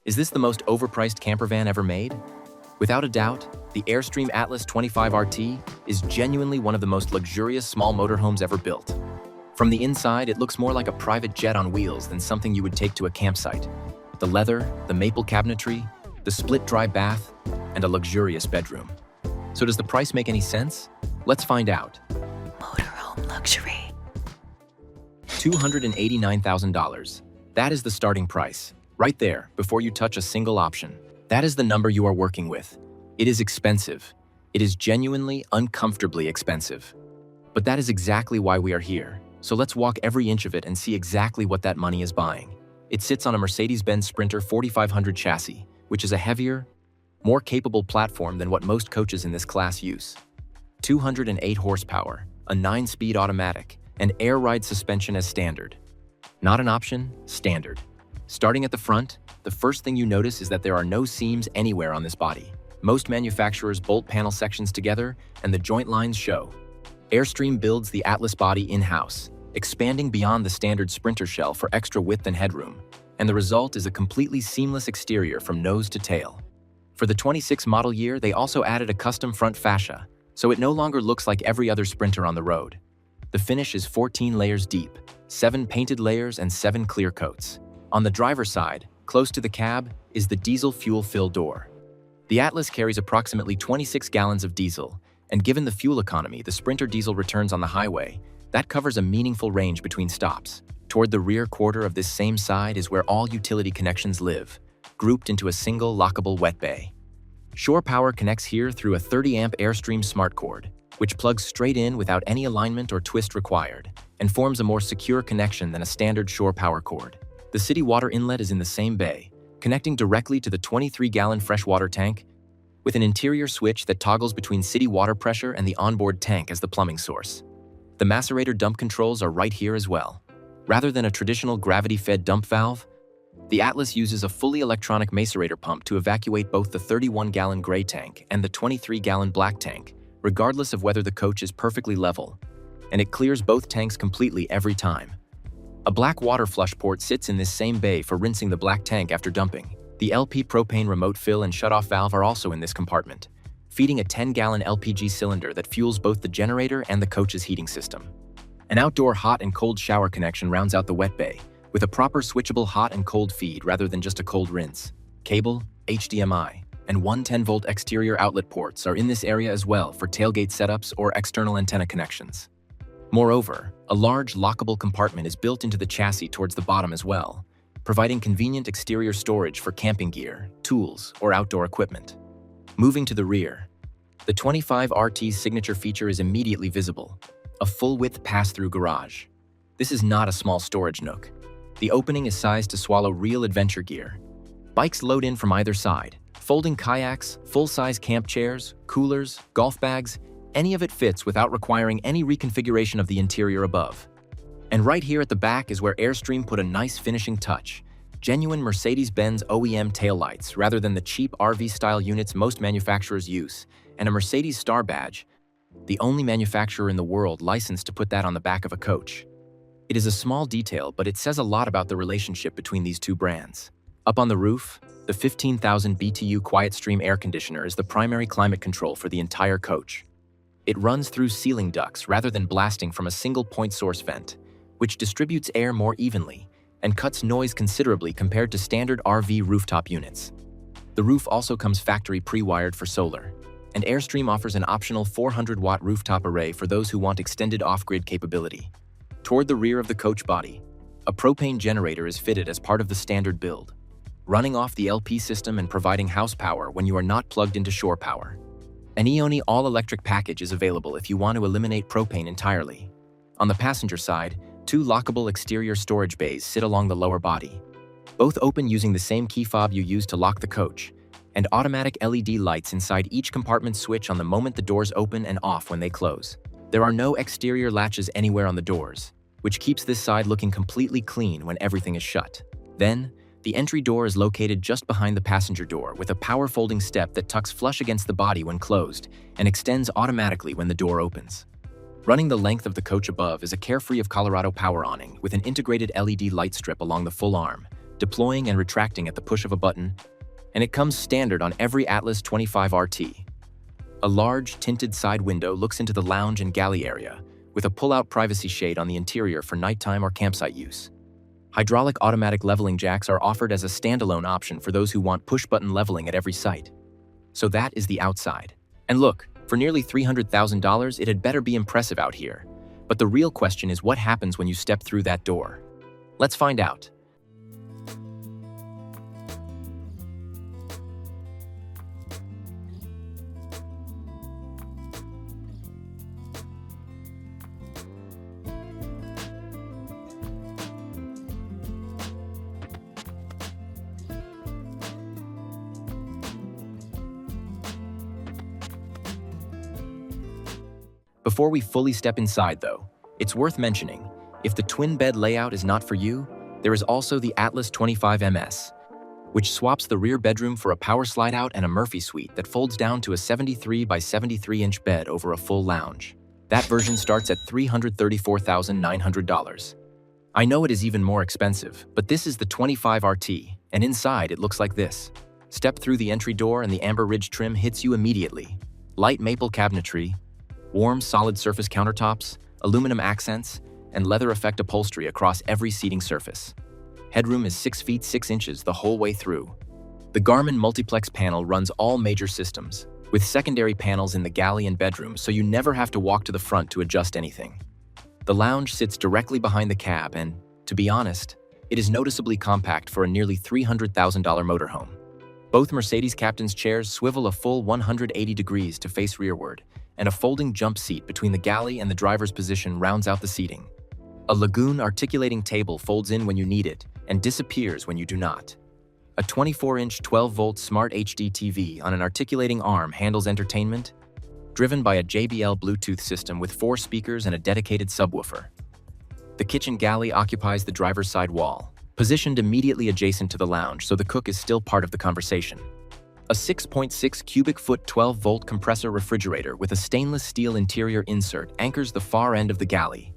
Is this the most overpriced campervan ever made? Without a doubt, the Airstream Atlas 25 RT is genuinely one of the most luxurious small motorhomes ever built. From the inside, it looks more like a private jet on wheels than something you would take to a campsite. The leather, the maple cabinetry, the split dry bath, and a luxurious bedroom. So does the price make any sense? Let's find out. Motorhome luxury. $289,000. That is the starting price. Right there, before you touch a single option. That is the number you are working with. It is expensive. It is genuinely, uncomfortably expensive. But that is exactly why we are here. So let's walk every inch of it and see exactly what that money is buying. It sits on a Mercedes-Benz Sprinter 4500 chassis, which is a heavier, more capable platform than what most coaches in this class use. 208 horsepower, a 9-speed automatic, and air ride suspension as standard. Not an option, standard. Starting at the front, the first thing you notice is that there are no seams anywhere on this body. Most manufacturers bolt panel sections together, and the joint lines show. Airstream builds the Atlas body in-house, expanding beyond the standard Sprinter shell for extra width and headroom, and the result is a completely seamless exterior from nose to tail. For the 26 model year, they also added a custom front fascia, so it no longer looks like every other Sprinter on the road. The finish is 14 layers deep, 7 painted layers and 7 clear coats. On the driver's side, close to the cab, is the diesel fuel-filled door. The Atlas carries approximately 26 gallons of diesel, and given the fuel economy the Sprinter diesel returns on the highway, that covers a meaningful range between stops. Toward the rear quarter of this same side is where all utility connections live, grouped into a single lockable wet bay. Shore power connects here through a 30-amp Airstream smart cord, which plugs straight in without any alignment or twist required, and forms a more secure connection than a standard shore power cord. The city water inlet is in the same bay, connecting directly to the 23-gallon freshwater tank, with an interior switch that toggles between city water pressure and the onboard tank as the plumbing source. The macerator dump controls are right here as well. Rather than a traditional gravity-fed dump valve, the Atlas uses a fully electronic macerator pump to evacuate both the 31-gallon gray tank and the 23-gallon black tank, regardless of whether the coach is perfectly level, and it clears both tanks completely every time. A black water flush port sits in this same bay for rinsing the black tank after dumping. The LP propane remote fill and shutoff valve are also in this compartment, feeding a 10-gallon LPG cylinder that fuels both the generator and the coach's heating system. An outdoor hot and cold shower connection rounds out the wet bay, with a proper switchable hot and cold feed rather than just a cold rinse. Cable, HDMI, and 110-volt exterior outlet ports are in this area as well for tailgate setups or external antenna connections. Moreover, a large lockable compartment is built into the chassis towards the bottom as well, providing convenient exterior storage for camping gear, tools, or outdoor equipment. Moving to the rear, the 25 RT's signature feature is immediately visible, a full-width pass-through garage. This is not a small storage nook. The opening is sized to swallow real adventure gear. Bikes load in from either side, folding kayaks, full-size camp chairs, coolers, golf bags, any of it fits without requiring any reconfiguration of the interior above. And right here at the back is where Airstream put a nice finishing touch. Genuine Mercedes-Benz OEM taillights rather than the cheap RV-style units most manufacturers use, and a Mercedes Star badge, the only manufacturer in the world licensed to put that on the back of a coach. It is a small detail, but it says a lot about the relationship between these two brands. Up on the roof, the 15,000 BTU QuietStream air conditioner is the primary climate control for the entire coach. It runs through ceiling ducts rather than blasting from a single point source vent, which distributes air more evenly and cuts noise considerably compared to standard RV rooftop units. The roof also comes factory pre-wired for solar, and Airstream offers an optional 400-watt rooftop array for those who want extended off-grid capability. Toward the rear of the coach body, a propane generator is fitted as part of the standard build, running off the LP system and providing house power when you are not plugged into shore power. An Ioni all-electric package is available if you want to eliminate propane entirely. On the passenger side, 2 lockable exterior storage bays sit along the lower body. Both open using the same key fob you use to lock the coach, and automatic LED lights inside each compartment switch on the moment the doors open and off when they close. There are no exterior latches anywhere on the doors, which keeps this side looking completely clean when everything is shut. Then, the entry door is located just behind the passenger door with a power folding step that tucks flush against the body when closed and extends automatically when the door opens. Running the length of the coach above is a Carefree of Colorado power awning with an integrated LED light strip along the full arm, deploying and retracting at the push of a button, and it comes standard on every Atlas 25 RT. A large, tinted side window looks into the lounge and galley area, with a pull-out privacy shade on the interior for nighttime or campsite use. Hydraulic automatic leveling jacks are offered as a standalone option for those who want push-button leveling at every site. So that is the outside. And look, for nearly $300,000, it had better be impressive out here. But the real question is what happens when you step through that door? Let's find out. Before we fully step inside though, it's worth mentioning, if the twin bed layout is not for you, there is also the Atlas 25 MS, which swaps the rear bedroom for a power slide-out and a Murphy suite that folds down to a 73 by 73-inch bed over a full lounge. That version starts at $334,900. I know it is even more expensive, but this is the 25 RT, and inside it looks like this. Step through the entry door and the amber ridge trim hits you immediately. Light maple cabinetry, warm solid surface countertops, aluminum accents, and leather effect upholstery across every seating surface. Headroom is 6 feet 6 inches the whole way through. The Garmin multiplex panel runs all major systems, with secondary panels in the galley and bedroom, so you never have to walk to the front to adjust anything. The lounge sits directly behind the cab and, to be honest, it is noticeably compact for a nearly $300,000 motorhome. Both Mercedes captain's chairs swivel a full 180 degrees to face rearward, and a folding jump seat between the galley and the driver's position rounds out the seating. A Lagoon articulating table folds in when you need it and disappears when you do not. A 24-inch 12-volt Smart HD TV on an articulating arm handles entertainment, driven by a JBL Bluetooth system with 4 speakers and a dedicated subwoofer. The kitchen galley occupies the driver's side wall, positioned immediately adjacent to the lounge, so the cook is still part of the conversation. A 6.6 cubic foot 12-volt compressor refrigerator with a stainless steel interior insert anchors the far end of the galley.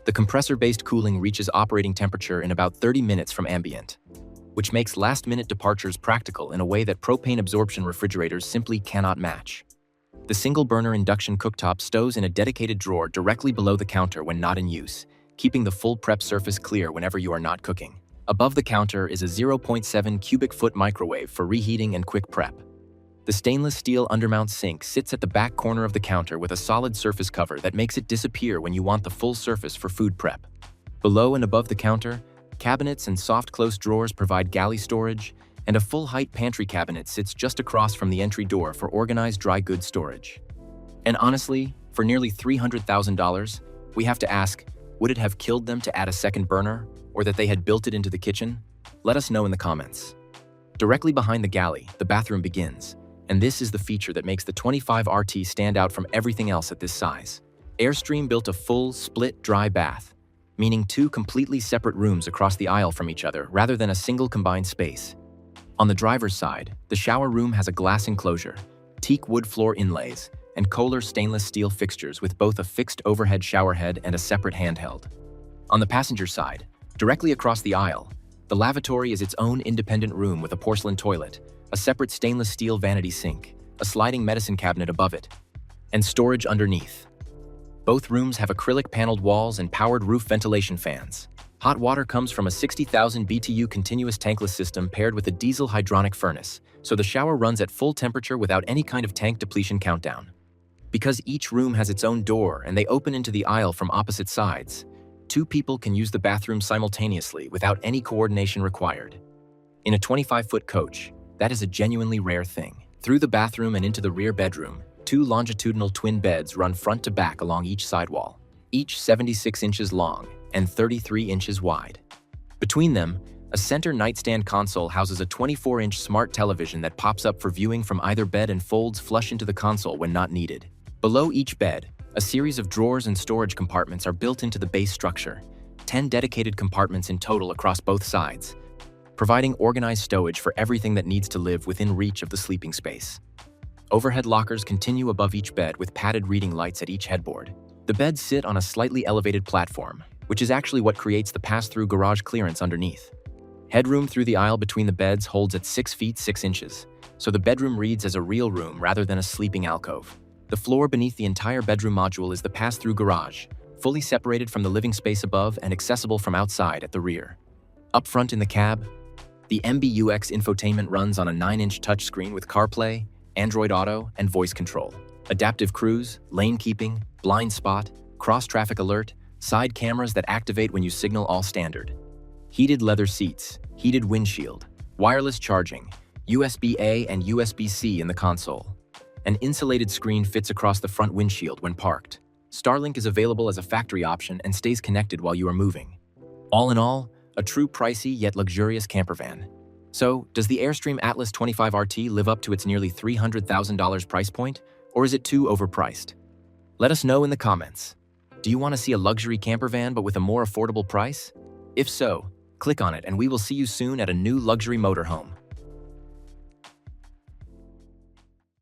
The compressor-based cooling reaches operating temperature in about 30 minutes from ambient, which makes last-minute departures practical in a way that propane absorption refrigerators simply cannot match. The single-burner induction cooktop stows in a dedicated drawer directly below the counter when not in use, keeping the full prep surface clear whenever you are not cooking. Above the counter is a 0.7 cubic foot microwave for reheating and quick prep. The stainless steel undermount sink sits at the back corner of the counter with a solid surface cover that makes it disappear when you want the full surface for food prep. Below and above the counter, cabinets and soft close drawers provide galley storage, and a full-height pantry cabinet sits just across from the entry door for organized dry goods storage. And honestly, for nearly $300,000, we have to ask, would it have killed them to add a second burner, or that they had built it into the kitchen? Let us know in the comments. Directly behind the galley, the bathroom begins, and this is the feature that makes the 25 RT stand out from everything else at this size. Airstream built a full, split, dry bath, meaning 2 completely separate rooms across the aisle from each other rather than a single combined space. On the driver's side, the shower room has a glass enclosure, teak wood floor inlays, and Kohler stainless steel fixtures with both a fixed overhead shower head and a separate handheld. On the passenger side, directly across the aisle, the lavatory is its own independent room with a porcelain toilet, a separate stainless steel vanity sink, a sliding medicine cabinet above it, and storage underneath. Both rooms have acrylic paneled walls and powered roof ventilation fans. Hot water comes from a 60,000 BTU continuous tankless system paired with a diesel hydronic furnace, so the shower runs at full temperature without any kind of tank depletion countdown. Because each room has its own door and they open into the aisle from opposite sides, 2 people can use the bathroom simultaneously without any coordination required. In a 25-foot coach, that is a genuinely rare thing. Through the bathroom and into the rear bedroom, 2 longitudinal twin beds run front to back along each sidewall, each 76 inches long and 33 inches wide. Between them, a center nightstand console houses a 24-inch smart television that pops up for viewing from either bed and folds flush into the console when not needed. Below each bed, a series of drawers and storage compartments are built into the base structure, 10 dedicated compartments in total across both sides, providing organized stowage for everything that needs to live within reach of the sleeping space. Overhead lockers continue above each bed with padded reading lights at each headboard. The beds sit on a slightly elevated platform, which is actually what creates the pass-through garage clearance underneath. Headroom through the aisle between the beds holds at 6 feet 6 inches, so the bedroom reads as a real room rather than a sleeping alcove. The floor beneath the entire bedroom module is the pass-through garage, fully separated from the living space above and accessible from outside at the rear. Up front in the cab, the MBUX infotainment runs on a 9-inch touchscreen with CarPlay, Android Auto, and voice control. Adaptive cruise, lane keeping, blind spot, cross-traffic alert, side cameras that activate when you signal all standard. Heated leather seats, heated windshield, wireless charging, USB-A and USB-C in the console. An insulated screen fits across the front windshield when parked. Starlink is available as a factory option and stays connected while you are moving. All in all, a true pricey yet luxurious campervan. So, does the Airstream Atlas 25 RT live up to its nearly $300,000 price point, or is it too overpriced? Let us know in the comments. Do you want to see a luxury campervan but with a more affordable price? If so, click on it and we will see you soon at a new luxury motorhome.